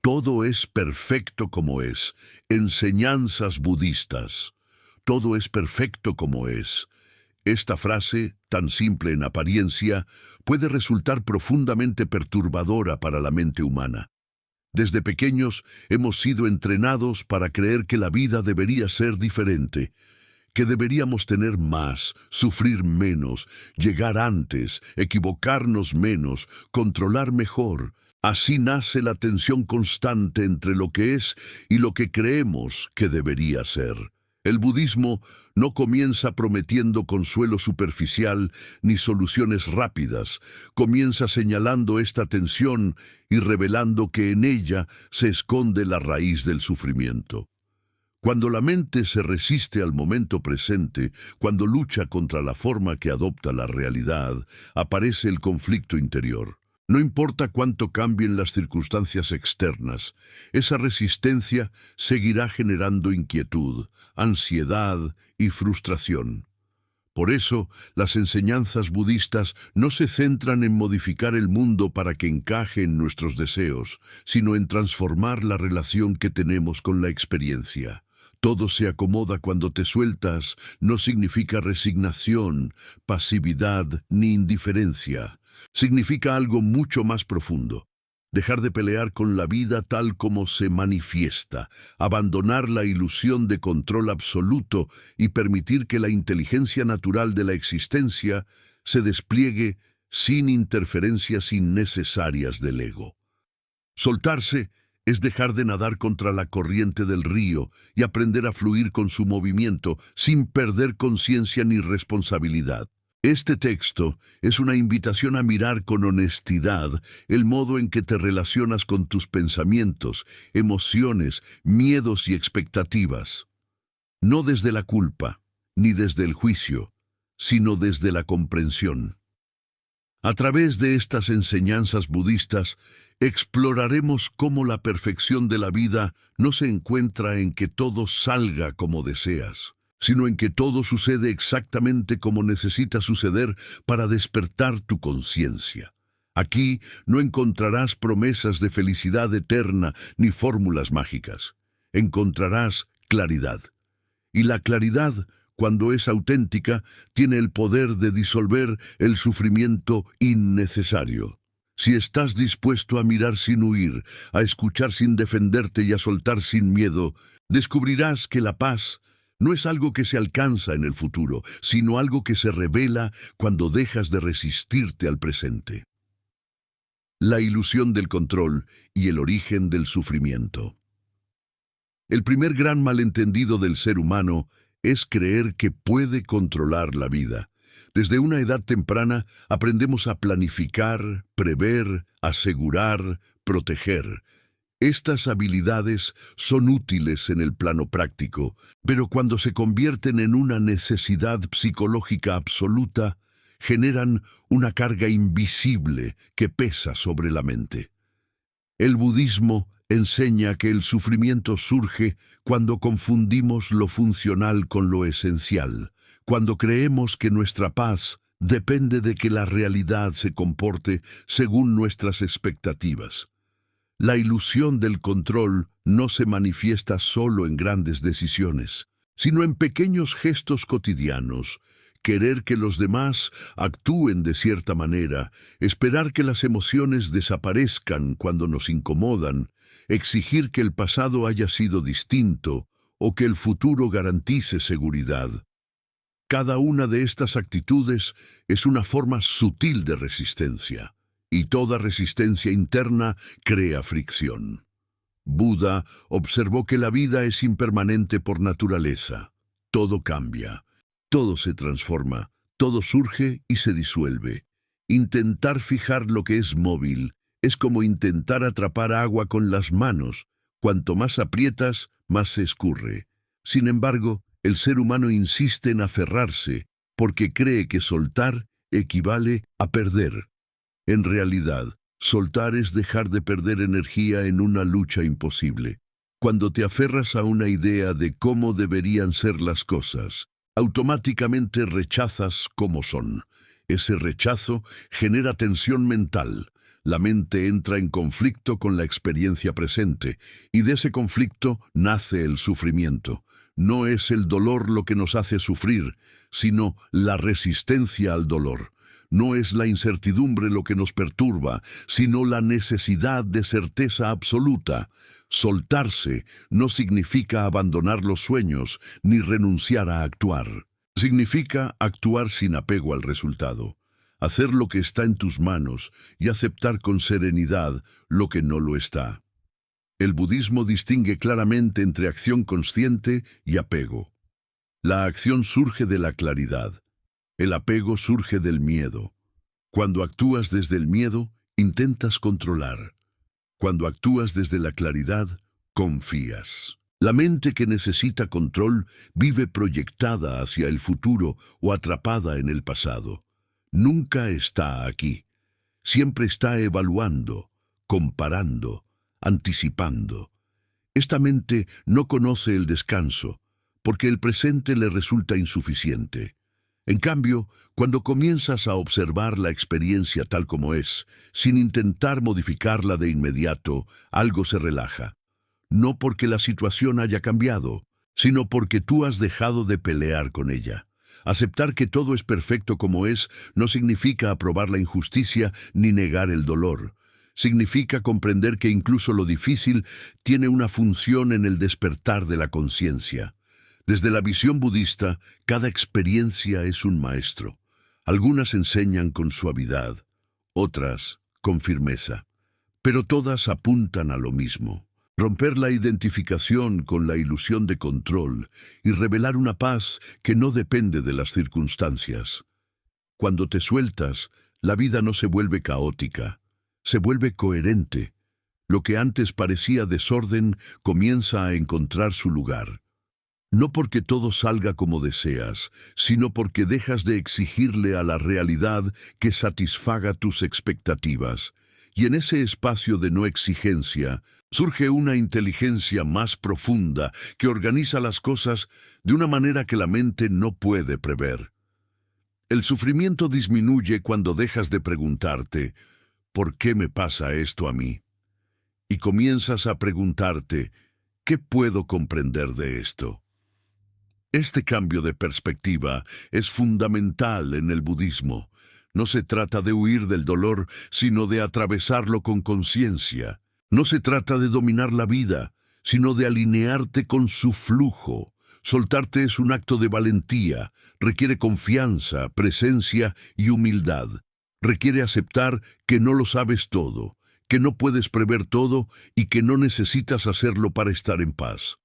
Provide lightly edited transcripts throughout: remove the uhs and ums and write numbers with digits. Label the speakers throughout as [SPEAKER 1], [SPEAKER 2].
[SPEAKER 1] Todo es perfecto como es. Enseñanzas budistas. Todo es perfecto como es. Esta frase, tan simple en apariencia, puede resultar profundamente perturbadora para la mente humana. Desde pequeños hemos sido entrenados para creer que la vida debería ser diferente, que deberíamos tener más, sufrir menos, llegar antes, equivocarnos menos, controlar mejor. Así nace la tensión constante entre lo que es y lo que creemos que debería ser. El budismo no comienza prometiendo consuelo superficial ni soluciones rápidas. Comienza señalando esta tensión y revelando que en ella se esconde la raíz del sufrimiento. Cuando la mente se resiste al momento presente, cuando lucha contra la forma que adopta la realidad, aparece el conflicto interior. No importa cuánto cambien las circunstancias externas, esa resistencia seguirá generando inquietud, ansiedad y frustración. Por eso, las enseñanzas budistas no se centran en modificar el mundo para que encaje en nuestros deseos, sino en transformar la relación que tenemos con la experiencia. Todo se acomoda cuando te sueltas, no significa resignación, pasividad ni indiferencia. Significa algo mucho más profundo. Dejar de pelear con la vida tal como se manifiesta, abandonar la ilusión de control absoluto y permitir que la inteligencia natural de la existencia se despliegue sin interferencias innecesarias del ego. Soltarse es dejar de nadar contra la corriente del río y aprender a fluir con su movimiento sin perder conciencia ni responsabilidad. Este texto es una invitación a mirar con honestidad el modo en que te relacionas con tus pensamientos, emociones, miedos y expectativas. No desde la culpa, ni desde el juicio, sino desde la comprensión. A través de estas enseñanzas budistas, exploraremos cómo la perfección de la vida no se encuentra en que todo salga como deseas, sino en que todo sucede exactamente como necesita suceder para despertar tu conciencia. Aquí no encontrarás promesas de felicidad eterna ni fórmulas mágicas. Encontrarás claridad. Y la claridad, cuando es auténtica, tiene el poder de disolver el sufrimiento innecesario. Si estás dispuesto a mirar sin huir, a escuchar sin defenderte y a soltar sin miedo, descubrirás que la paz no es algo que se alcanza en el futuro, sino algo que se revela cuando dejas de resistirte al presente. La ilusión del control y el origen del sufrimiento. El primer gran malentendido del ser humano es creer que puede controlar la vida. Desde una edad temprana aprendemos a planificar, prever, asegurar, proteger. Estas habilidades son útiles en el plano práctico, pero cuando se convierten en una necesidad psicológica absoluta, generan una carga invisible que pesa sobre la mente. El budismo enseña que el sufrimiento surge cuando confundimos lo funcional con lo esencial, cuando creemos que nuestra paz depende de que la realidad se comporte según nuestras expectativas. La ilusión del control no se manifiesta solo en grandes decisiones, sino en pequeños gestos cotidianos. Querer que los demás actúen de cierta manera, esperar que las emociones desaparezcan cuando nos incomodan, exigir que el pasado haya sido distinto o que el futuro garantice seguridad. Cada una de estas actitudes es una forma sutil de resistencia, y toda resistencia interna crea fricción. Buda observó que la vida es impermanente por naturaleza. Todo cambia, todo se transforma, todo surge y se disuelve. Intentar fijar lo que es móvil es como intentar atrapar agua con las manos. Cuanto más aprietas, más se escurre. Sin embargo, el ser humano insiste en aferrarse porque cree que soltar equivale a perder. En realidad, soltar es dejar de perder energía en una lucha imposible. Cuando te aferras a una idea de cómo deberían ser las cosas, automáticamente rechazas cómo son. Ese rechazo genera tensión mental. La mente entra en conflicto con la experiencia presente, y de ese conflicto nace el sufrimiento. No es el dolor lo que nos hace sufrir, sino la resistencia al dolor. No es la incertidumbre lo que nos perturba, sino la necesidad de certeza absoluta. Soltarse no significa abandonar los sueños ni renunciar a actuar. Significa actuar sin apego al resultado, hacer lo que está en tus manos y aceptar con serenidad lo que no lo está. El budismo distingue claramente entre acción consciente y apego. La acción surge de la claridad. El apego surge del miedo. Cuando actúas desde el miedo, intentas controlar. Cuando actúas desde la claridad, confías. La mente que necesita control vive proyectada hacia el futuro o atrapada en el pasado. Nunca está aquí. Siempre está evaluando, comparando, anticipando. Esta mente no conoce el descanso, porque el presente le resulta insuficiente. En cambio, cuando comienzas a observar la experiencia tal como es, sin intentar modificarla de inmediato, algo se relaja. No porque la situación haya cambiado, sino porque tú has dejado de pelear con ella. Aceptar que todo es perfecto como es no significa aprobar la injusticia ni negar el dolor. Significa comprender que incluso lo difícil tiene una función en el despertar de la conciencia. Desde la visión budista, cada experiencia es un maestro. Algunas enseñan con suavidad, otras con firmeza, pero todas apuntan a lo mismo. Romper la identificación con la ilusión de control y revelar una paz que no depende de las circunstancias. Cuando te sueltas, la vida no se vuelve caótica, se vuelve coherente. Lo que antes parecía desorden comienza a encontrar su lugar. No porque todo salga como deseas, sino porque dejas de exigirle a la realidad que satisfaga tus expectativas. Y en ese espacio de no exigencia, surge una inteligencia más profunda que organiza las cosas de una manera que la mente no puede prever. El sufrimiento disminuye cuando dejas de preguntarte, ¿por qué me pasa esto a mí? Y comienzas a preguntarte, ¿qué puedo comprender de esto? Este cambio de perspectiva es fundamental en el budismo. No se trata de huir del dolor, sino de atravesarlo con conciencia. No se trata de dominar la vida, sino de alinearte con su flujo. Soltarte es un acto de valentía, requiere confianza, presencia y humildad. Requiere aceptar que no lo sabes todo, que no puedes prever todo y que no necesitas hacerlo para estar en paz.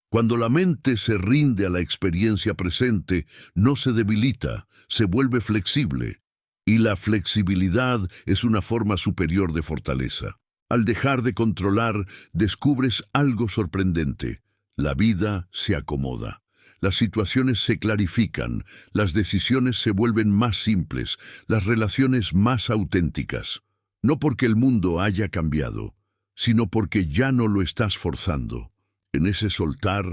[SPEAKER 1] Cuando la mente se rinde a la experiencia presente, no se debilita, se vuelve flexible. Y la flexibilidad es una forma superior de fortaleza. Al dejar de controlar, descubres algo sorprendente. La vida se acomoda. Las situaciones se clarifican, las decisiones se vuelven más simples, las relaciones más auténticas. No porque el mundo haya cambiado, sino porque ya no lo estás forzando. En ese soltar,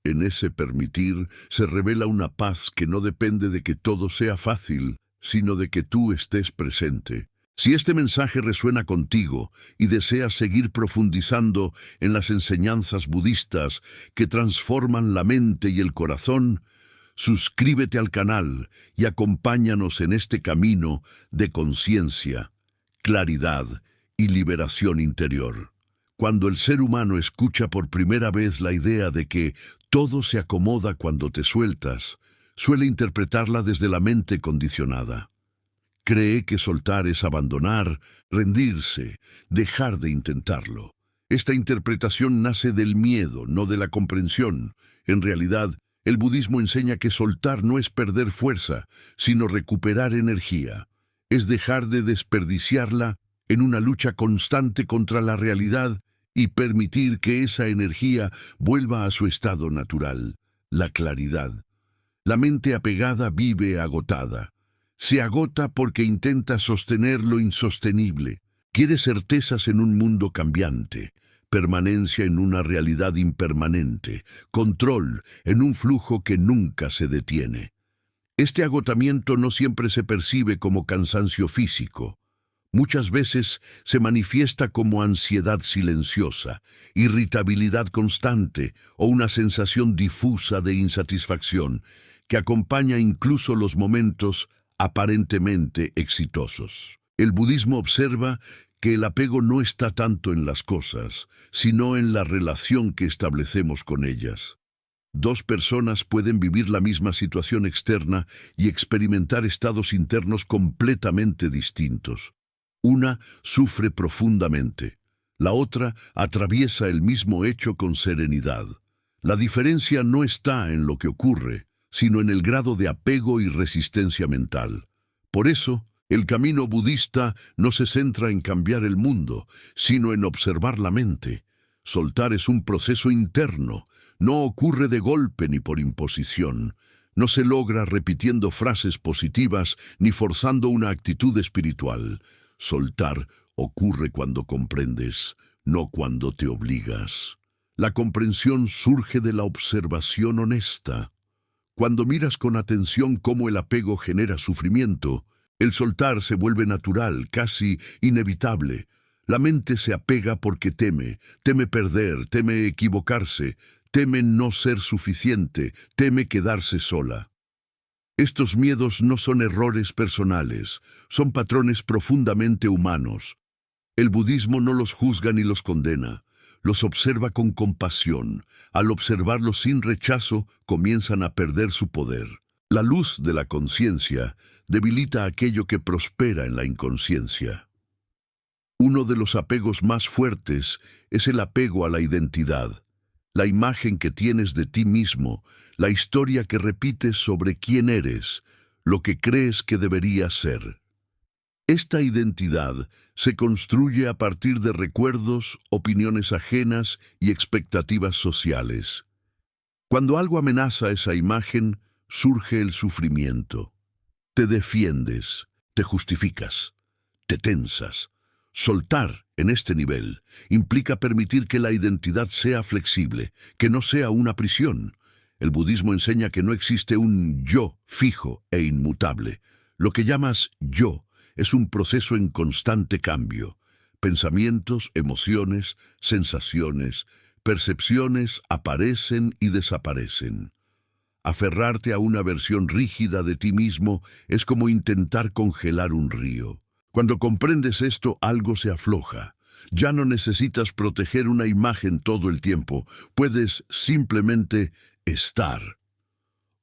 [SPEAKER 1] en ese permitir, se revela una paz que no depende de que todo sea fácil, sino de que tú estés presente. Si este mensaje resuena contigo y deseas seguir profundizando en las enseñanzas budistas que transforman la mente y el corazón, suscríbete al canal y acompáñanos en este camino de conciencia, claridad y liberación interior. Cuando el ser humano escucha por primera vez la idea de que todo se acomoda cuando te sueltas, suele interpretarla desde la mente condicionada. Cree que soltar es abandonar, rendirse, dejar de intentarlo. Esta interpretación nace del miedo, no de la comprensión. En realidad, el budismo enseña que soltar no es perder fuerza, sino recuperar energía. Es dejar de desperdiciarla en una lucha constante contra la realidad y permitir que esa energía vuelva a su estado natural, la claridad. La mente apegada vive agotada. Se agota porque intenta sostener lo insostenible. Quiere certezas en un mundo cambiante, permanencia en una realidad impermanente, control en un flujo que nunca se detiene. Este agotamiento no siempre se percibe como cansancio físico. Muchas veces se manifiesta como ansiedad silenciosa, irritabilidad constante o una sensación difusa de insatisfacción que acompaña incluso los momentos aparentemente exitosos. El budismo observa que el apego no está tanto en las cosas, sino en la relación que establecemos con ellas. Dos personas pueden vivir la misma situación externa y experimentar estados internos completamente distintos. Una sufre profundamente, la otra atraviesa el mismo hecho con serenidad. La diferencia no está en lo que ocurre, sino en el grado de apego y resistencia mental. Por eso, el camino budista no se centra en cambiar el mundo, sino en observar la mente. Soltar es un proceso interno, no ocurre de golpe ni por imposición. No se logra repitiendo frases positivas ni forzando una actitud espiritual. Soltar ocurre cuando comprendes, no cuando te obligas. La comprensión surge de la observación honesta. Cuando miras con atención cómo el apego genera sufrimiento, el soltar se vuelve natural, casi inevitable. La mente se apega porque teme perder, teme equivocarse, teme no ser suficiente, teme quedarse sola. Estos miedos no son errores personales, son patrones profundamente humanos. El budismo no los juzga ni los condena, los observa con compasión. Al observarlos sin rechazo, comienzan a perder su poder. La luz de la conciencia debilita aquello que prospera en la inconsciencia. Uno de los apegos más fuertes es el apego a la identidad, la imagen que tienes de ti mismo, la historia que repites sobre quién eres, lo que crees que deberías ser. Esta identidad se construye a partir de recuerdos, opiniones ajenas y expectativas sociales. Cuando algo amenaza esa imagen, surge el sufrimiento. Te defiendes, te justificas, te tensas. Soltar en este nivel implica permitir que la identidad sea flexible, que no sea una prisión. El budismo enseña que no existe un yo fijo e inmutable. Lo que llamas yo es un proceso en constante cambio. Pensamientos, emociones, sensaciones, percepciones aparecen y desaparecen. Aferrarte a una versión rígida de ti mismo es como intentar congelar un río. Cuando comprendes esto, algo se afloja. Ya no necesitas proteger una imagen todo el tiempo. Puedes simplemente estar.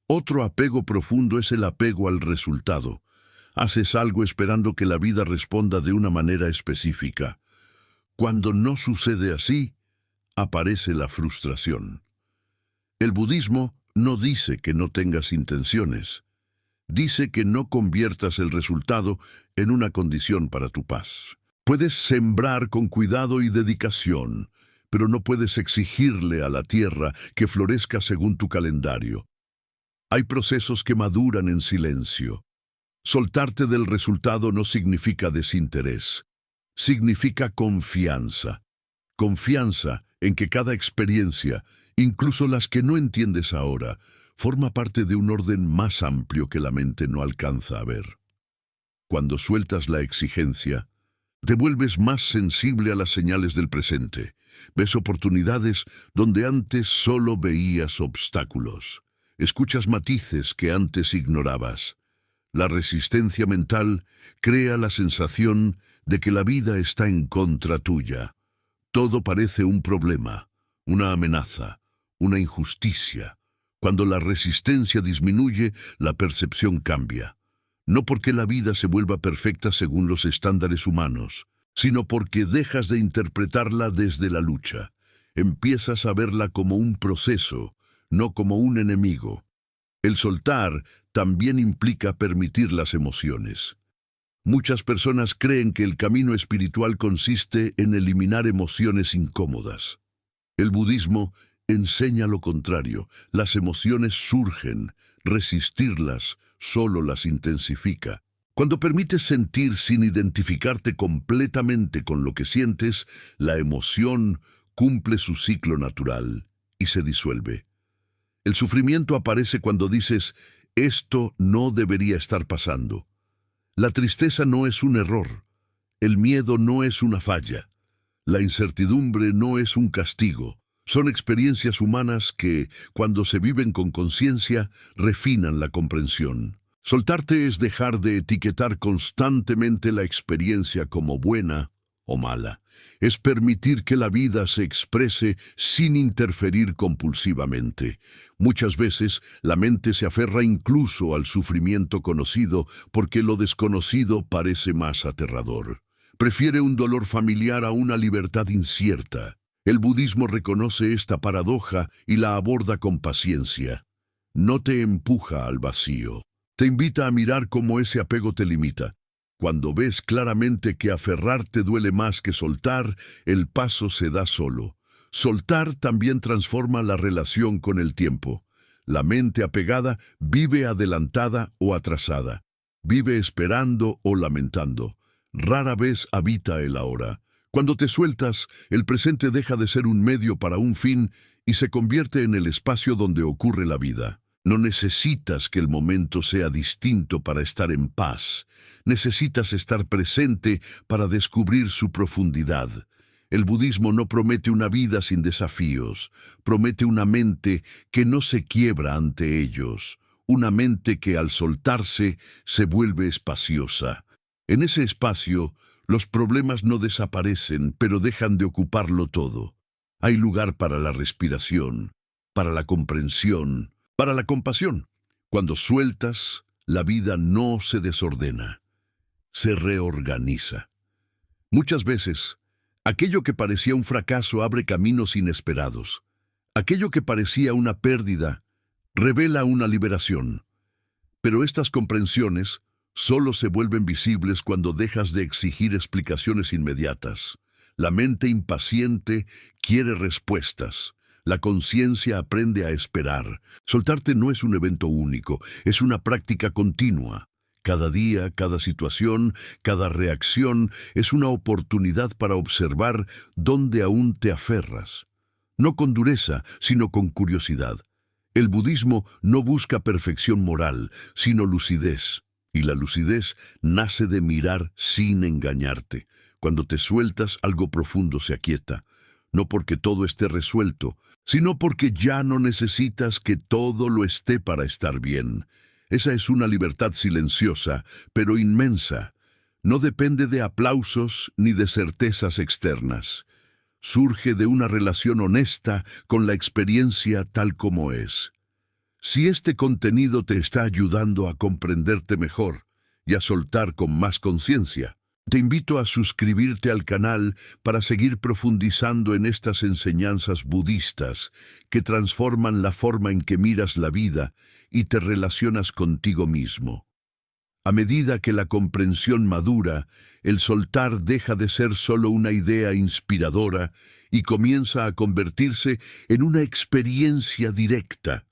[SPEAKER 1] Otro apego profundo es el apego al resultado. Haces algo esperando que la vida responda de una manera específica. Cuando no sucede así, aparece la frustración. El budismo no dice que no tengas intenciones. Dice que no conviertas el resultado en una condición para tu paz. Puedes sembrar con cuidado y dedicación, pero no puedes exigirle a la tierra que florezca según tu calendario. Hay procesos que maduran en silencio. Soltarte del resultado no significa desinterés, significa confianza. Confianza en que cada experiencia, incluso las que no entiendes ahora, forma parte de un orden más amplio que la mente no alcanza a ver. Cuando sueltas la exigencia, te vuelves más sensible a las señales del presente. Ves oportunidades donde antes solo veías obstáculos. Escuchas matices que antes ignorabas. La resistencia mental crea la sensación de que la vida está en contra tuya. Todo parece un problema, una amenaza, una injusticia. Cuando la resistencia disminuye, la percepción cambia. No porque la vida se vuelva perfecta según los estándares humanos, sino porque dejas de interpretarla desde la lucha. Empiezas a verla como un proceso, no como un enemigo. El soltar también implica permitir las emociones. Muchas personas creen que el camino espiritual consiste en eliminar emociones incómodas. El budismo enseña lo contrario. Las emociones surgen, resistirlas solo las intensifica. Cuando permites sentir sin identificarte completamente con lo que sientes, la emoción cumple su ciclo natural y se disuelve. El sufrimiento aparece cuando dices, esto no debería estar pasando. La tristeza no es un error, El miedo no es una falla. La incertidumbre no es un castigo. Son experiencias humanas que, cuando se viven con conciencia, refinan la comprensión. Soltarte es dejar de etiquetar constantemente la experiencia como buena o mala. Es permitir que la vida se exprese sin interferir compulsivamente. Muchas veces la mente se aferra incluso al sufrimiento conocido porque lo desconocido parece más aterrador. Prefiere un dolor familiar a una libertad incierta. El budismo reconoce esta paradoja y la aborda con paciencia. No te empuja al vacío. Te invita a mirar cómo ese apego te limita. Cuando ves claramente que aferrarte duele más que soltar, el paso se da solo. Soltar también transforma la relación con el tiempo. La mente apegada vive adelantada o atrasada. Vive esperando o lamentando. Rara vez habita el ahora. Cuando te sueltas, el presente deja de ser un medio para un fin y se convierte en el espacio donde ocurre la vida. No necesitas que el momento sea distinto para estar en paz. Necesitas estar presente para descubrir su profundidad. El budismo no promete una vida sin desafíos. Promete una mente que no se quiebra ante ellos. Una mente que al soltarse se vuelve espaciosa. En ese espacio, los problemas no desaparecen, pero dejan de ocuparlo todo. Hay lugar para la respiración, para la comprensión, para la compasión. Cuando sueltas, la vida no se desordena, se reorganiza. Muchas veces, aquello que parecía un fracaso abre caminos inesperados. Aquello que parecía una pérdida revela una liberación. Pero estas comprensiones solo se vuelven visibles cuando dejas de exigir explicaciones inmediatas. La mente impaciente quiere respuestas. La conciencia aprende a esperar. Soltarte no es un evento único, es una práctica continua. Cada día, cada situación, cada reacción es una oportunidad para observar dónde aún te aferras. No con dureza, sino con curiosidad. El budismo no busca perfección moral, sino lucidez. Y la lucidez nace de mirar sin engañarte. Cuando te sueltas, algo profundo se aquieta. No porque todo esté resuelto, sino porque ya no necesitas que todo lo esté para estar bien. Esa es una libertad silenciosa, pero inmensa. No depende de aplausos ni de certezas externas. Surge de una relación honesta con la experiencia tal como es. Si este contenido te está ayudando a comprenderte mejor y a soltar con más conciencia, te invito a suscribirte al canal para seguir profundizando en estas enseñanzas budistas que transforman la forma en que miras la vida y te relacionas contigo mismo. A medida que la comprensión madura, el soltar deja de ser solo una idea inspiradora y comienza a convertirse en una experiencia directa.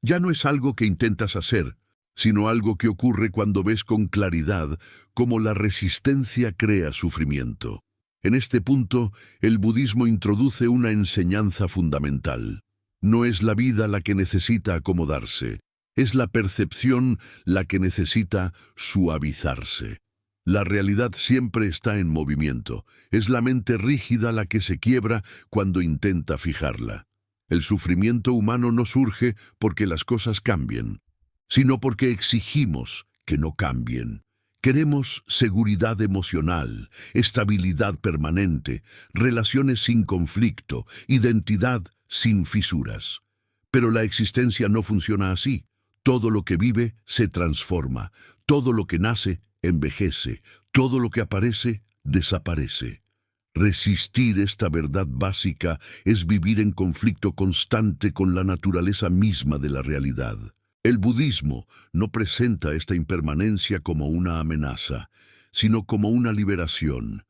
[SPEAKER 1] Ya no es algo que intentas hacer, sino algo que ocurre cuando ves con claridad cómo la resistencia crea sufrimiento. En este punto, el budismo introduce una enseñanza fundamental. No es la vida la que necesita acomodarse, es la percepción la que necesita suavizarse. La realidad siempre está en movimiento, es la mente rígida la que se quiebra cuando intenta fijarla. El sufrimiento humano no surge porque las cosas cambien, sino porque exigimos que no cambien. Queremos seguridad emocional, estabilidad permanente, relaciones sin conflicto, identidad sin fisuras. Pero la existencia no funciona así. Todo lo que vive se transforma, todo lo que nace envejece, todo lo que aparece desaparece. Resistir esta verdad básica es vivir en conflicto constante con la naturaleza misma de la realidad. El budismo no presenta esta impermanencia como una amenaza, sino como una liberación.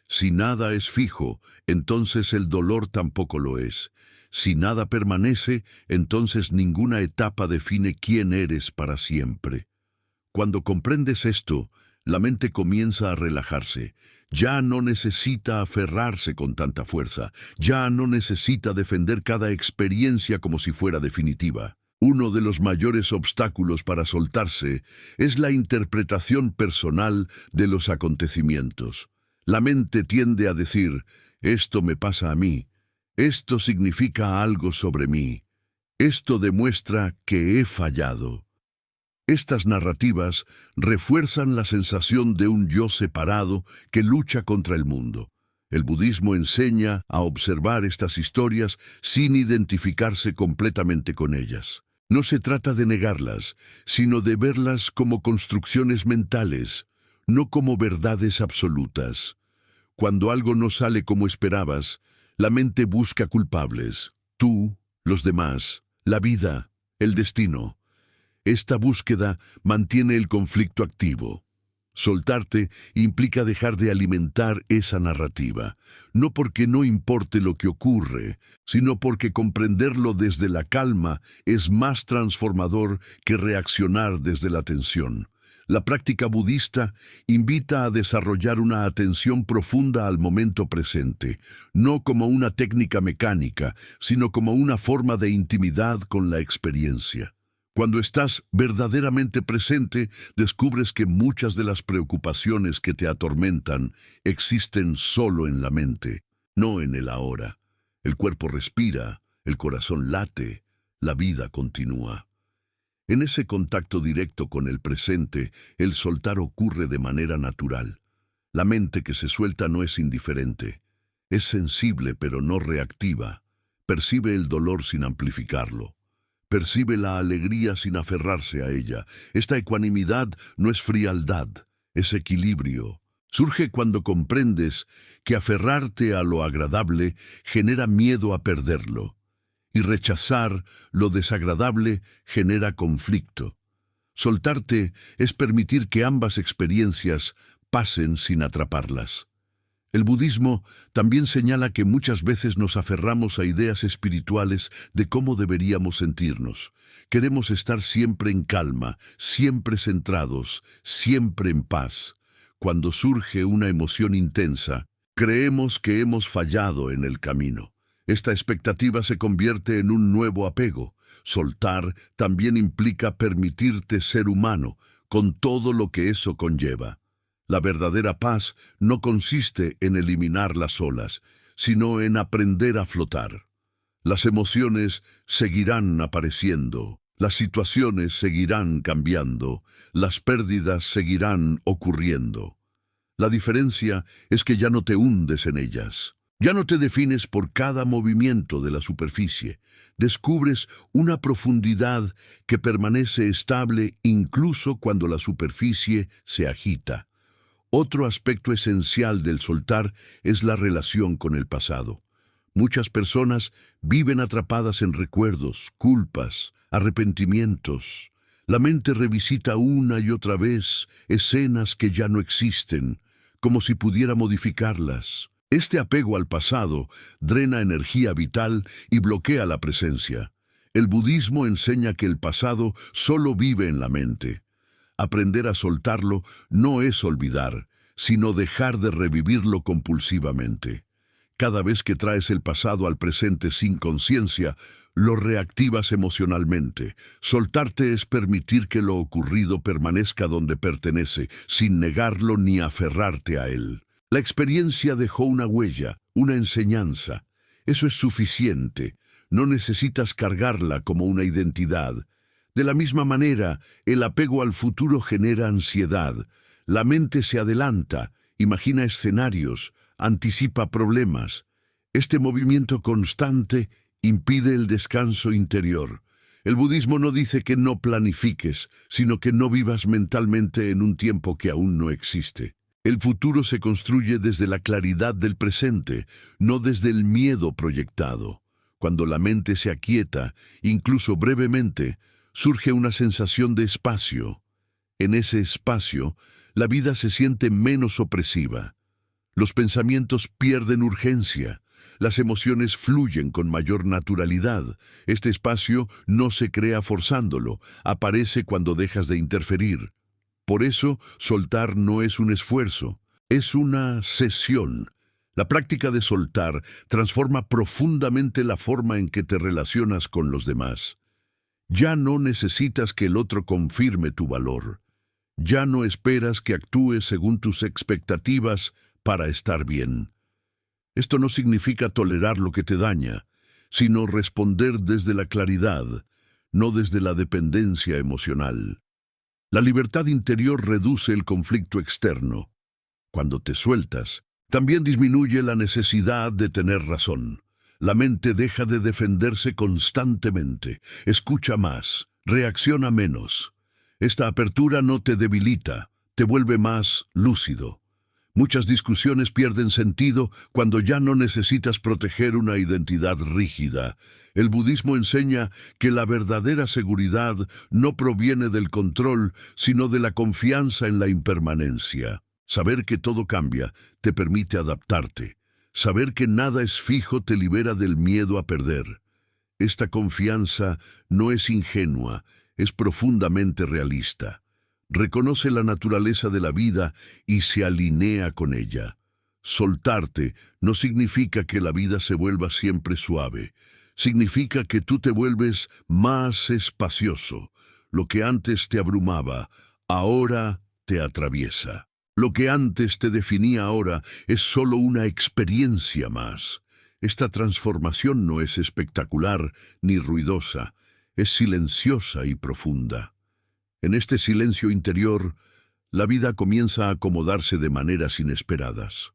[SPEAKER 1] Si nada es fijo, entonces el dolor tampoco lo es. Si nada permanece, entonces ninguna etapa define quién eres para siempre. Cuando comprendes esto, la mente comienza a relajarse. Ya no necesita aferrarse con tanta fuerza. Ya no necesita defender cada experiencia como si fuera definitiva. Uno de los mayores obstáculos para soltarse es la interpretación personal de los acontecimientos. La mente tiende a decir, esto me pasa a mí, esto significa algo sobre mí, esto demuestra que he fallado. Estas narrativas refuerzan la sensación de un yo separado que lucha contra el mundo. El budismo enseña a observar estas historias sin identificarse completamente con ellas. No se trata de negarlas, sino de verlas como construcciones mentales, no como verdades absolutas. Cuando algo no sale como esperabas, la mente busca culpables. Tú, los demás, la vida, el destino. Esta búsqueda mantiene el conflicto activo. Soltarte implica dejar de alimentar esa narrativa, no porque no importe lo que ocurre, sino porque comprenderlo desde la calma es más transformador que reaccionar desde la tensión. La práctica budista invita a desarrollar una atención profunda al momento presente, no como una técnica mecánica, sino como una forma de intimidad con la experiencia. Cuando estás verdaderamente presente, descubres que muchas de las preocupaciones que te atormentan existen solo en la mente, no en el ahora. El cuerpo respira, el corazón late, la vida continúa. En ese contacto directo con el presente, el soltar ocurre de manera natural. La mente que se suelta no es indiferente. Es sensible pero no reactiva. Percibe el dolor sin amplificarlo. Percibe la alegría sin aferrarse a ella. Esta ecuanimidad no es frialdad, es equilibrio. Surge cuando comprendes que aferrarte a lo agradable genera miedo a perderlo, y rechazar lo desagradable genera conflicto. Soltarte es permitir que ambas experiencias pasen sin atraparlas. El budismo también señala que muchas veces nos aferramos a ideas espirituales de cómo deberíamos sentirnos. Queremos estar siempre en calma, siempre centrados, siempre en paz. Cuando surge una emoción intensa, creemos que hemos fallado en el camino. Esta expectativa se convierte en un nuevo apego. Soltar también implica permitirte ser humano, con todo lo que eso conlleva. La verdadera paz no consiste en eliminar las olas, sino en aprender a flotar. Las emociones seguirán apareciendo, las situaciones seguirán cambiando, las pérdidas seguirán ocurriendo. La diferencia es que ya no te hundes en ellas. Ya no te defines por cada movimiento de la superficie. Descubres una profundidad que permanece estable incluso cuando la superficie se agita. Otro aspecto esencial del soltar es la relación con el pasado. Muchas personas viven atrapadas en recuerdos, culpas, arrepentimientos. La mente revisita una y otra vez escenas que ya no existen, como si pudiera modificarlas. Este apego al pasado drena energía vital y bloquea la presencia. El budismo enseña que el pasado solo vive en la mente. Aprender a soltarlo no es olvidar, sino dejar de revivirlo compulsivamente. Cada vez que traes el pasado al presente sin conciencia, lo reactivas emocionalmente. Soltarte es permitir que lo ocurrido permanezca donde pertenece, sin negarlo ni aferrarte a él. La experiencia dejó una huella, una enseñanza. Eso es suficiente. No necesitas cargarla como una identidad. De la misma manera, el apego al futuro genera ansiedad. La mente se adelanta, imagina escenarios, anticipa problemas. Este movimiento constante impide el descanso interior. El budismo no dice que no planifiques, sino que no vivas mentalmente en un tiempo que aún no existe. El futuro se construye desde la claridad del presente, no desde el miedo proyectado. Cuando la mente se aquieta, incluso brevemente, surge una sensación de espacio. En ese espacio, la vida se siente menos opresiva. Los pensamientos pierden urgencia. Las emociones fluyen con mayor naturalidad. Este espacio no se crea forzándolo, aparece cuando dejas de interferir. Por eso, soltar no es un esfuerzo, es una cesión. La práctica de soltar transforma profundamente la forma en que te relacionas con los demás. Ya no necesitas que el otro confirme tu valor. Ya no esperas que actúe según tus expectativas para estar bien. Esto no significa tolerar lo que te daña, sino responder desde la claridad, no desde la dependencia emocional. La libertad interior reduce el conflicto externo. Cuando te sueltas, también disminuye la necesidad de tener razón. La mente deja de defenderse constantemente, escucha más, reacciona menos. Esta apertura no te debilita, te vuelve más lúcido. Muchas discusiones pierden sentido cuando ya no necesitas proteger una identidad rígida. El budismo enseña que la verdadera seguridad no proviene del control, sino de la confianza en la impermanencia. Saber que todo cambia te permite adaptarte. Saber que nada es fijo te libera del miedo a perder. Esta confianza no es ingenua, es profundamente realista. Reconoce la naturaleza de la vida y se alinea con ella. Soltarte no significa que la vida se vuelva siempre suave. Significa que tú te vuelves más espacioso. Lo que antes te abrumaba, ahora te atraviesa. Lo que antes te definía ahora es solo una experiencia más. Esta transformación no es espectacular ni ruidosa, es silenciosa y profunda. En este silencio interior, la vida comienza a acomodarse de maneras inesperadas.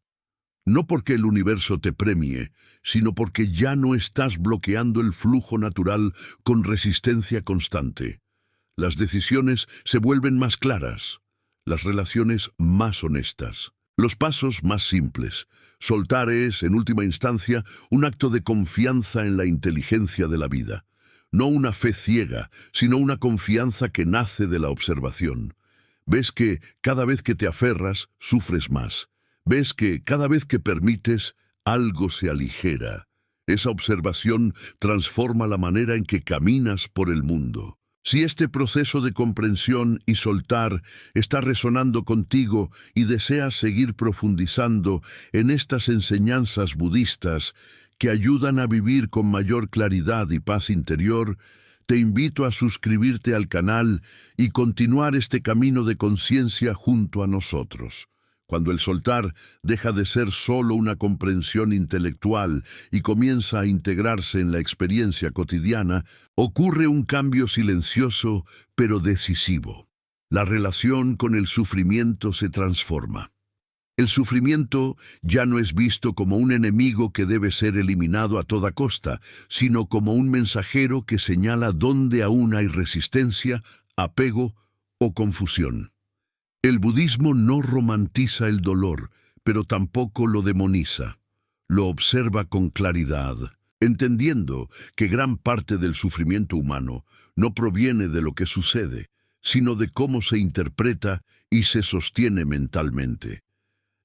[SPEAKER 1] No porque el universo te premie, sino porque ya no estás bloqueando el flujo natural con resistencia constante. Las decisiones se vuelven más claras, las relaciones más honestas, los pasos más simples. Soltar es, en última instancia, un acto de confianza en la inteligencia de la vida. No una fe ciega, sino una confianza que nace de la observación. Ves que cada vez que te aferras, sufres más. Ves que cada vez que permites, algo se aligera. Esa observación transforma la manera en que caminas por el mundo. Si este proceso de comprensión y soltar está resonando contigo y deseas seguir profundizando en estas enseñanzas budistas que ayudan a vivir con mayor claridad y paz interior, te invito a suscribirte al canal y continuar este camino de conciencia junto a nosotros. Cuando el soltar deja de ser solo una comprensión intelectual y comienza a integrarse en la experiencia cotidiana, ocurre un cambio silencioso pero decisivo. La relación con el sufrimiento se transforma. El sufrimiento ya no es visto como un enemigo que debe ser eliminado a toda costa, sino como un mensajero que señala dónde aún hay resistencia, apego o confusión. El budismo no romantiza el dolor, pero tampoco lo demoniza. Lo observa con claridad, entendiendo que gran parte del sufrimiento humano no proviene de lo que sucede, sino de cómo se interpreta y se sostiene mentalmente.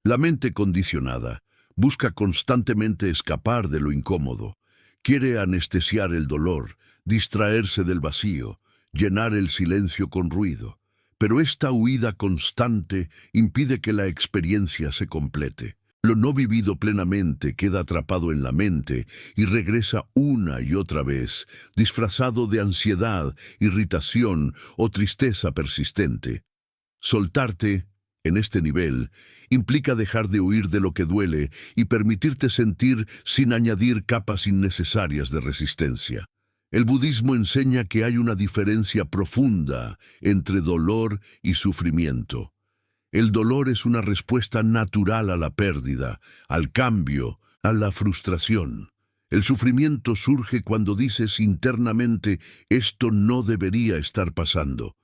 [SPEAKER 1] La mente condicionada busca constantemente escapar de lo incómodo, quiere anestesiar el dolor, distraerse del vacío, llenar el silencio con ruido. Pero esta huida constante impide que la experiencia se complete. Lo no vivido plenamente queda atrapado en la mente y regresa una y otra vez, disfrazado de ansiedad, irritación o tristeza persistente. Soltarte, en este nivel, implica dejar de huir de lo que duele y permitirte sentir sin añadir capas innecesarias de resistencia. El budismo enseña que hay una diferencia profunda entre dolor y sufrimiento. El dolor es una respuesta natural a la pérdida, al cambio, a la frustración. El sufrimiento surge cuando dices internamente, esto no debería estar pasando.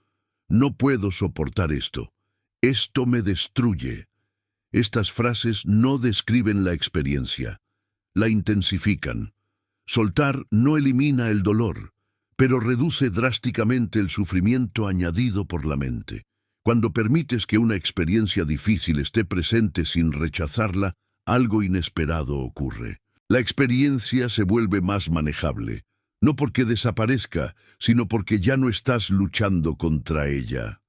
[SPEAKER 1] No puedo soportar esto. Esto me destruye. Estas frases no describen la experiencia, la intensifican. Soltar no elimina el dolor, pero reduce drásticamente el sufrimiento añadido por la mente. Cuando permites que una experiencia difícil esté presente sin rechazarla, algo inesperado ocurre. La experiencia se vuelve más manejable, no porque desaparezca, sino porque ya no estás luchando contra ella.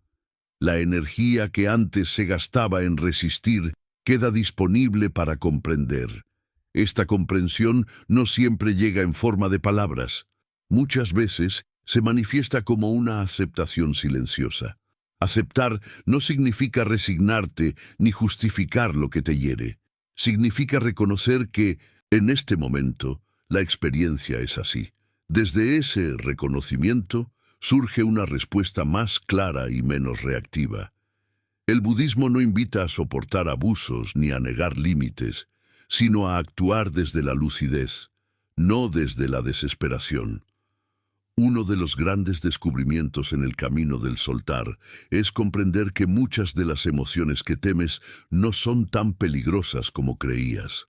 [SPEAKER 1] La energía que antes se gastaba en resistir queda disponible para comprender. Esta comprensión no siempre llega en forma de palabras. Muchas veces se manifiesta como una aceptación silenciosa. Aceptar no significa resignarte ni justificar lo que te hiere. Significa reconocer que, en este momento, la experiencia es así. Desde ese reconocimiento surge una respuesta más clara y menos reactiva. El budismo no invita a soportar abusos ni a negar límites, sino a actuar desde la lucidez, no desde la desesperación. Uno de los grandes descubrimientos en el camino del soltar es comprender que muchas de las emociones que temes no son tan peligrosas como creías.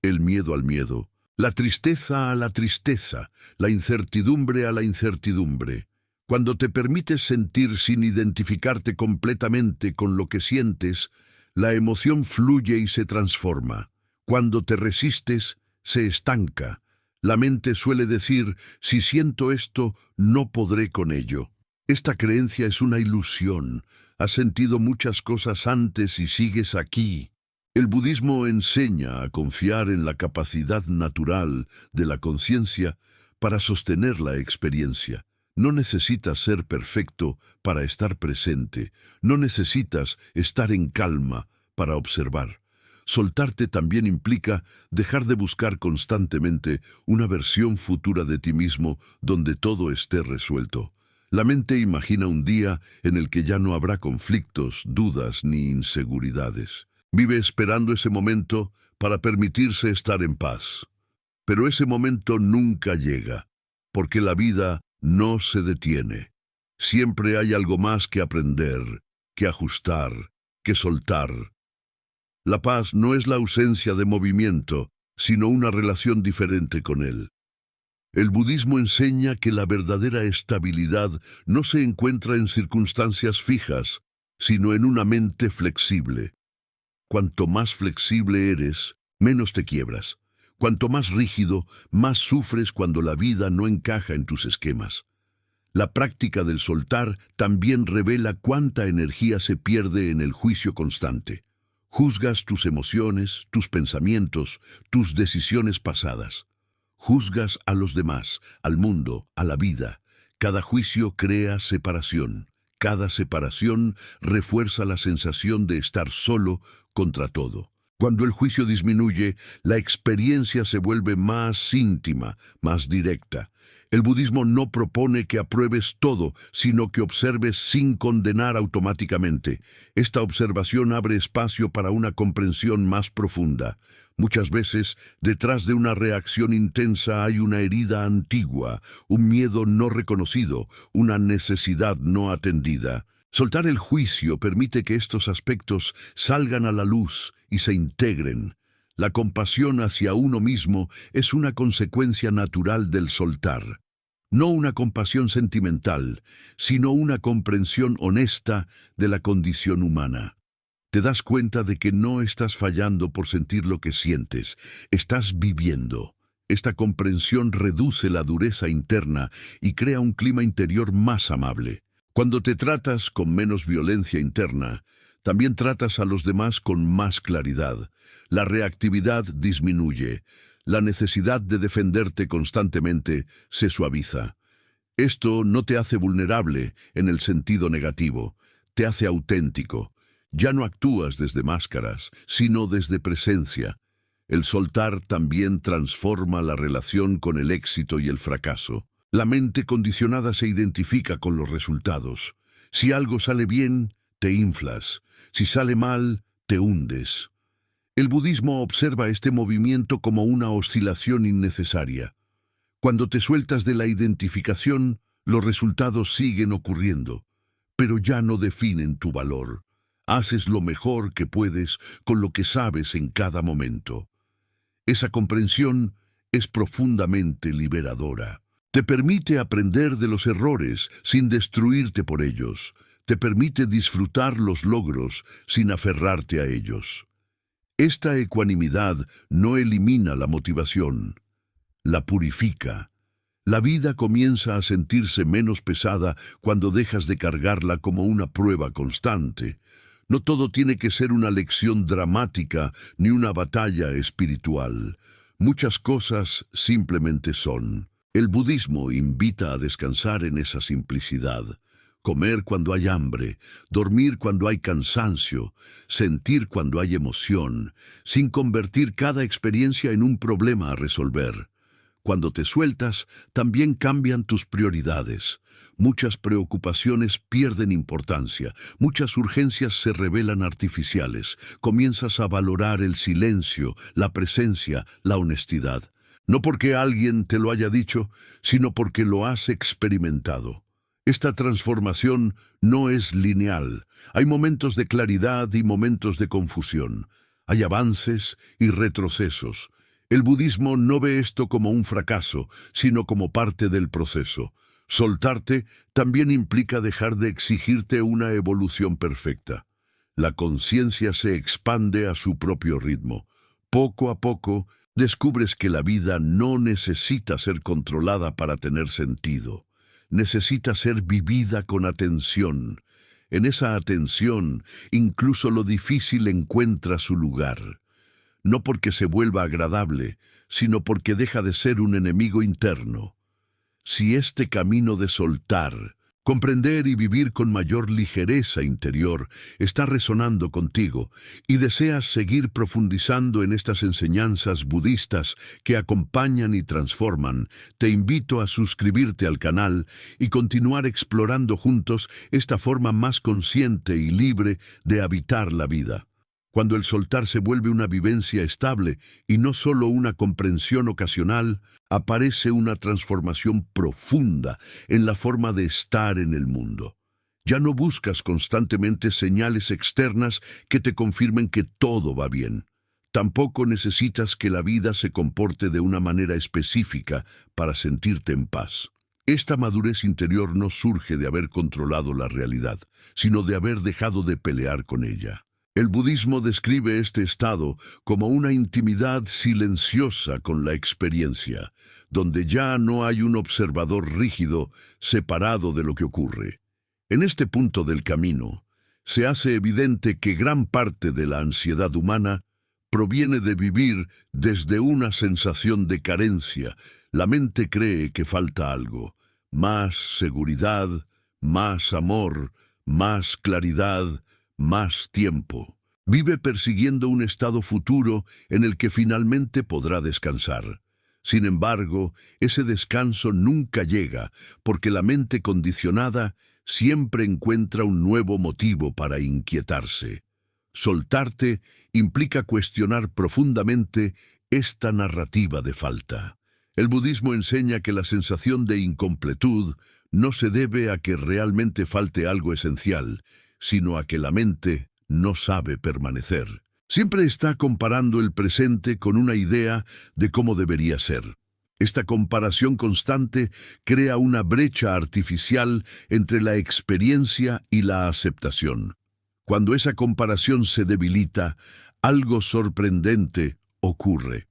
[SPEAKER 1] El miedo al miedo, la tristeza a la tristeza, la incertidumbre a la incertidumbre. Cuando te permites sentir sin identificarte completamente con lo que sientes, la emoción fluye y se transforma. Cuando te resistes, se estanca. La mente suele decir, si siento esto, no podré con ello. Esta creencia es una ilusión. Has sentido muchas cosas antes y sigues aquí. El budismo enseña a confiar en la capacidad natural de la conciencia para sostener la experiencia. No necesitas ser perfecto para estar presente. No necesitas estar en calma para observar. Soltarte también implica dejar de buscar constantemente una versión futura de ti mismo donde todo esté resuelto. La mente imagina un día en el que ya no habrá conflictos, dudas ni inseguridades. Vive esperando ese momento para permitirse estar en paz. Pero ese momento nunca llega, porque la vida no se detiene. Siempre hay algo más que aprender, que ajustar, que soltar. La paz no es la ausencia de movimiento, sino una relación diferente con él. El budismo enseña que la verdadera estabilidad no se encuentra en circunstancias fijas, sino en una mente flexible. Cuanto más flexible eres, menos te quiebras. Cuanto más rígido, más sufres cuando la vida no encaja en tus esquemas. La práctica del soltar también revela cuánta energía se pierde en el juicio constante. Juzgas tus emociones, tus pensamientos, tus decisiones pasadas. Juzgas a los demás, al mundo, a la vida. Cada juicio crea separación. Cada separación refuerza la sensación de estar solo contra todo. Cuando el juicio disminuye, la experiencia se vuelve más íntima, más directa. El budismo no propone que apruebes todo, sino que observes sin condenar automáticamente. Esta observación abre espacio para una comprensión más profunda. Muchas veces, detrás de una reacción intensa hay una herida antigua, un miedo no reconocido, una necesidad no atendida. Soltar el juicio permite que estos aspectos salgan a la luz y se integren. La compasión hacia uno mismo es una consecuencia natural del soltar. No una compasión sentimental, sino una comprensión honesta de la condición humana. Te das cuenta de que no estás fallando por sentir lo que sientes, estás viviendo. Esta comprensión reduce la dureza interna y crea un clima interior más amable. Cuando te tratas con menos violencia interna, también tratas a los demás con más claridad. La reactividad disminuye. La necesidad de defenderte constantemente se suaviza. Esto no te hace vulnerable en el sentido negativo, te hace auténtico. Ya no actúas desde máscaras, sino desde presencia. El soltar también transforma la relación con el éxito y el fracaso. La mente condicionada se identifica con los resultados. Si algo sale bien, te inflas. Si sale mal, te hundes. El budismo observa este movimiento como una oscilación innecesaria. Cuando te sueltas de la identificación, los resultados siguen ocurriendo, pero ya no definen tu valor. Haces lo mejor que puedes con lo que sabes en cada momento. Esa comprensión es profundamente liberadora. Te permite aprender de los errores sin destruirte por ellos. Te permite disfrutar los logros sin aferrarte a ellos. Esta ecuanimidad no elimina la motivación, la purifica. La vida comienza a sentirse menos pesada cuando dejas de cargarla como una prueba constante. No todo tiene que ser una lección dramática ni una batalla espiritual. Muchas cosas simplemente son. El budismo invita a descansar en esa simplicidad. comer cuando hay hambre, dormir cuando hay cansancio, sentir cuando hay emoción, sin convertir cada experiencia en un problema a resolver. Cuando te sueltas, también cambian tus prioridades. Muchas preocupaciones pierden importancia, muchas urgencias se revelan artificiales. Comienzas a valorar el silencio, la presencia, la honestidad. No porque alguien te lo haya dicho, sino porque lo has experimentado. Esta transformación no es lineal. Hay momentos de claridad y momentos de confusión. Hay avances y retrocesos. El budismo no ve esto como un fracaso, sino como parte del proceso. Soltarte también implica dejar de exigirte una evolución perfecta. La conciencia se expande a su propio ritmo. Poco a poco, descubres que la vida no necesita ser controlada para tener sentido. Necesita ser vivida con atención. En esa atención, incluso lo difícil encuentra su lugar. No porque se vuelva agradable, sino porque deja de ser un enemigo interno. Si este camino de soltar, comprender y vivir con mayor ligereza interior está resonando contigo y deseas seguir profundizando en estas enseñanzas budistas que acompañan y transforman, te invito a suscribirte al canal y continuar explorando juntos esta forma más consciente y libre de habitar la vida. Cuando el soltar se vuelve una vivencia estable y no solo una comprensión ocasional, aparece una transformación profunda en la forma de estar en el mundo. Ya no buscas constantemente señales externas que te confirmen que todo va bien. Tampoco necesitas que la vida se comporte de una manera específica para sentirte en paz. Esta madurez interior no surge de haber controlado la realidad, sino de haber dejado de pelear con ella. El budismo describe este estado como una intimidad silenciosa con la experiencia, donde ya no hay un observador rígido separado de lo que ocurre. En este punto del camino, se hace evidente que gran parte de la ansiedad humana proviene de vivir desde una sensación de carencia. La mente cree que falta algo: más seguridad, más amor, más claridad, más tiempo. Vive persiguiendo un estado futuro en el que finalmente podrá descansar. Sin embargo, ese descanso nunca llega, porque la mente condicionada siempre encuentra un nuevo motivo para inquietarse. Soltarte implica cuestionar profundamente esta narrativa de falta. El budismo enseña que la sensación de incompletud no se debe a que realmente falte algo esencial, sino a que la mente no sabe permanecer. Siempre está comparando el presente con una idea de cómo debería ser. Esta comparación constante crea una brecha artificial entre la experiencia y la aceptación. Cuando esa comparación se debilita, algo sorprendente ocurre.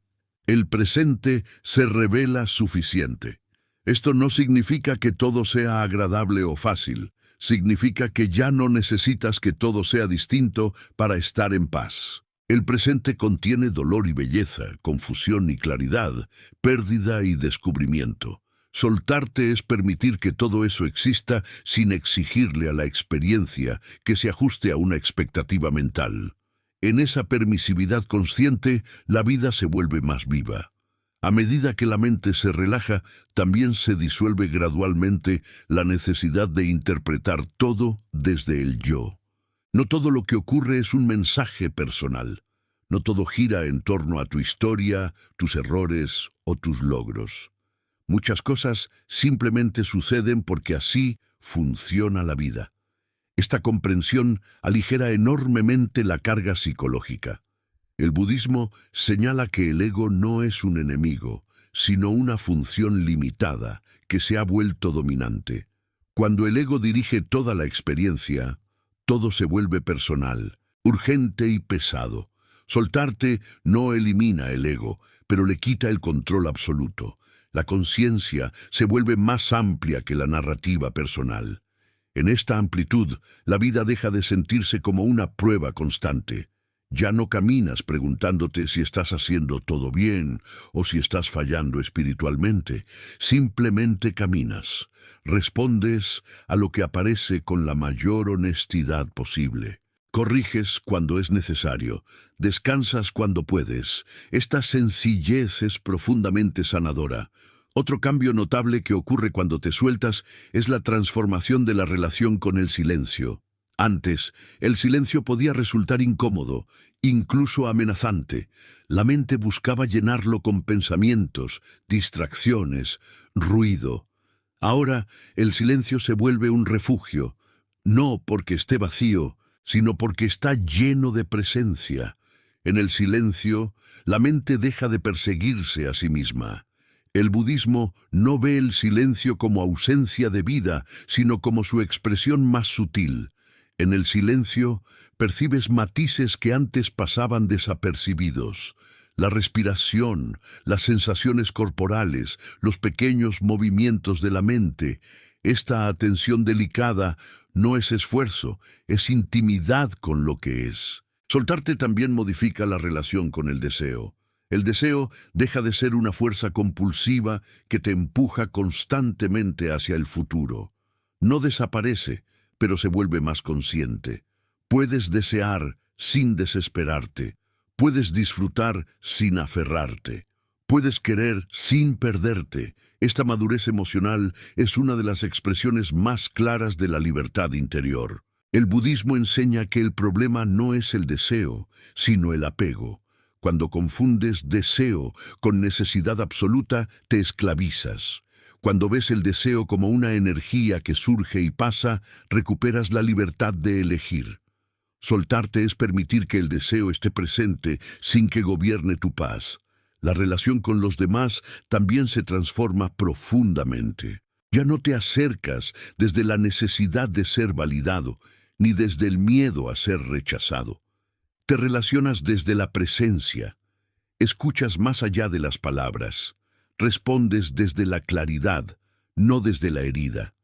[SPEAKER 1] El presente se revela suficiente. Esto no significa que todo sea agradable o fácil. Significa que ya no necesitas que todo sea distinto para estar en paz. El presente contiene dolor y belleza, confusión y claridad, pérdida y descubrimiento. Soltarte es permitir que todo eso exista sin exigirle a la experiencia que se ajuste a una expectativa mental. En esa permisividad consciente, la vida se vuelve más viva. A medida que la mente se relaja, también se disuelve gradualmente la necesidad de interpretar todo desde el yo. No todo lo que ocurre es un mensaje personal. No todo gira en torno a tu historia, tus errores o tus logros. Muchas cosas simplemente suceden porque así funciona la vida. Esta comprensión aligera enormemente la carga psicológica. El budismo señala que el ego no es un enemigo, sino una función limitada que se ha vuelto dominante. Cuando el ego dirige toda la experiencia, todo se vuelve personal, urgente y pesado. Soltarte no elimina el ego, pero le quita el control absoluto. La conciencia se vuelve más amplia que la narrativa personal. En esta amplitud, la vida deja de sentirse como una prueba constante. Ya no caminas preguntándote si estás haciendo todo bien o si estás fallando espiritualmente. Simplemente caminas. Respondes a lo que aparece con la mayor honestidad posible. Corriges cuando es necesario. Descansas cuando puedes. Esta sencillez es profundamente sanadora. Otro cambio notable que ocurre cuando te sueltas es la transformación de la relación con el silencio. Antes, el silencio podía resultar incómodo, incluso amenazante. La mente buscaba llenarlo con pensamientos, distracciones, ruido. Ahora, el silencio se vuelve un refugio, no porque esté vacío, sino porque está lleno de presencia. En el silencio, la mente deja de perseguirse a sí misma. El budismo no ve el silencio como ausencia de vida, sino como su expresión más sutil. En el silencio percibes matices que antes pasaban desapercibidos. La respiración, las sensaciones corporales, los pequeños movimientos de la mente. Esta atención delicada no es esfuerzo, es intimidad con lo que es. Soltarte también modifica la relación con el deseo. El deseo deja de ser una fuerza compulsiva que te empuja constantemente hacia el futuro. No desaparece, pero se vuelve más consciente. Puedes desear sin desesperarte. Puedes disfrutar sin aferrarte. Puedes querer sin perderte. Esta madurez emocional es una de las expresiones más claras de la libertad interior. El budismo enseña que el problema no es el deseo, sino el apego. Cuando confundes deseo con necesidad absoluta, te esclavizas. Cuando ves el deseo como una energía que surge y pasa, recuperas la libertad de elegir. Soltarte es permitir que el deseo esté presente sin que gobierne tu paz. La relación con los demás también se transforma profundamente. Ya no te acercas desde la necesidad de ser validado, ni desde el miedo a ser rechazado. Te relacionas desde la presencia. Escuchas más allá de las palabras. Respondes desde la claridad, no desde la herida.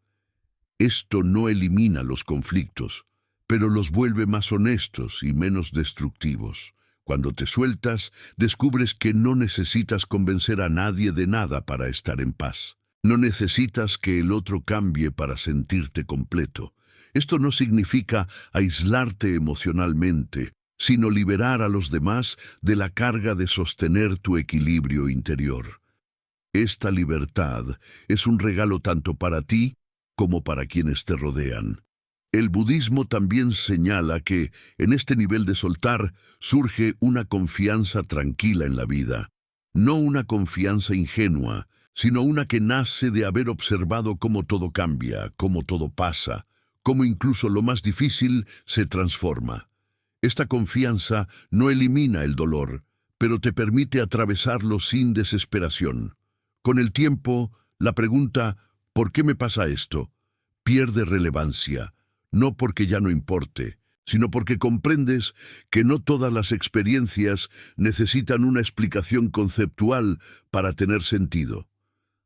[SPEAKER 1] Esto no elimina los conflictos, pero los vuelve más honestos y menos destructivos. Cuando te sueltas, descubres que no necesitas convencer a nadie de nada para estar en paz. No necesitas que el otro cambie para sentirte completo. Esto no significa aislarte emocionalmente, sino liberar a los demás de la carga de sostener tu equilibrio interior. Esta libertad es un regalo tanto para ti como para quienes te rodean. El budismo también señala que, en este nivel de soltar, surge una confianza tranquila en la vida. No una confianza ingenua, sino una que nace de haber observado cómo todo cambia, cómo todo pasa, cómo incluso lo más difícil se transforma. Esta confianza no elimina el dolor, pero te permite atravesarlo sin desesperación. Con el tiempo, la pregunta ¿por qué me pasa esto? Pierde relevancia, no porque ya no importe, sino porque comprendes que no todas las experiencias necesitan una explicación conceptual para tener sentido.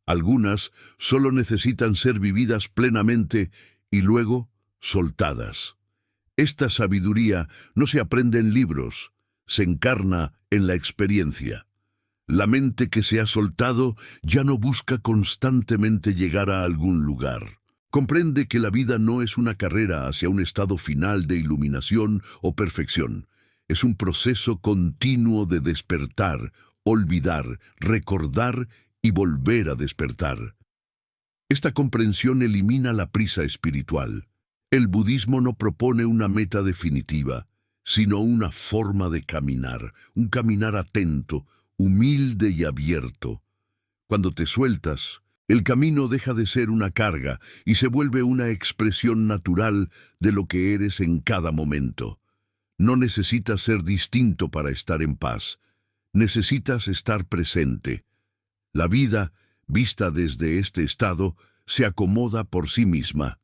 [SPEAKER 1] Algunas solo necesitan ser vividas plenamente y luego soltadas. Esta sabiduría no se aprende en libros, se encarna en la experiencia. La mente que se ha soltado ya no busca constantemente llegar a algún lugar. Comprende que la vida no es una carrera hacia un estado final de iluminación o perfección. Es un proceso continuo de despertar, olvidar, recordar y volver a despertar. Esta comprensión elimina la prisa espiritual. El budismo no propone una meta definitiva, sino una forma de caminar, un caminar atento, humilde y abierto. Cuando te sueltas, el camino deja de ser una carga y se vuelve una expresión natural de lo que eres en cada momento. No necesitas ser distinto para estar en paz. Necesitas estar presente. La vida, vista desde este estado, se acomoda por sí misma.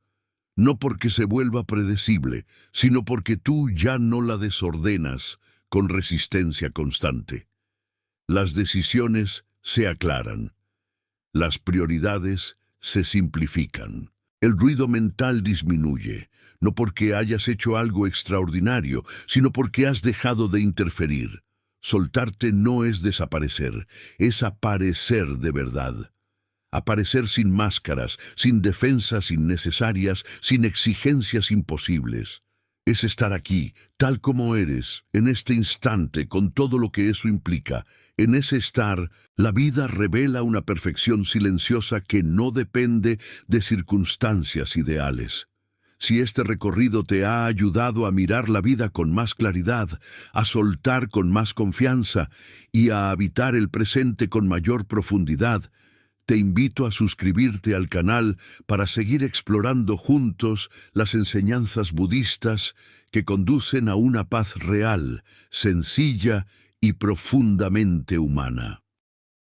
[SPEAKER 1] No porque se vuelva predecible, sino porque tú ya no la desordenas con resistencia constante. Las decisiones se aclaran. Las prioridades se simplifican. El ruido mental disminuye, no porque hayas hecho algo extraordinario, sino porque has dejado de interferir. Soltarte no es desaparecer, es aparecer de verdad. Aparecer sin máscaras, sin defensas innecesarias, sin exigencias imposibles. Es estar aquí, tal como eres, en este instante, con todo lo que eso implica. En ese estar, la vida revela una perfección silenciosa que no depende de circunstancias ideales. Si este recorrido te ha ayudado a mirar la vida con más claridad, a soltar con más confianza y a habitar el presente con mayor profundidad, te invito a suscribirte al canal para seguir explorando juntos las enseñanzas budistas que conducen a una paz real, sencilla y profundamente humana.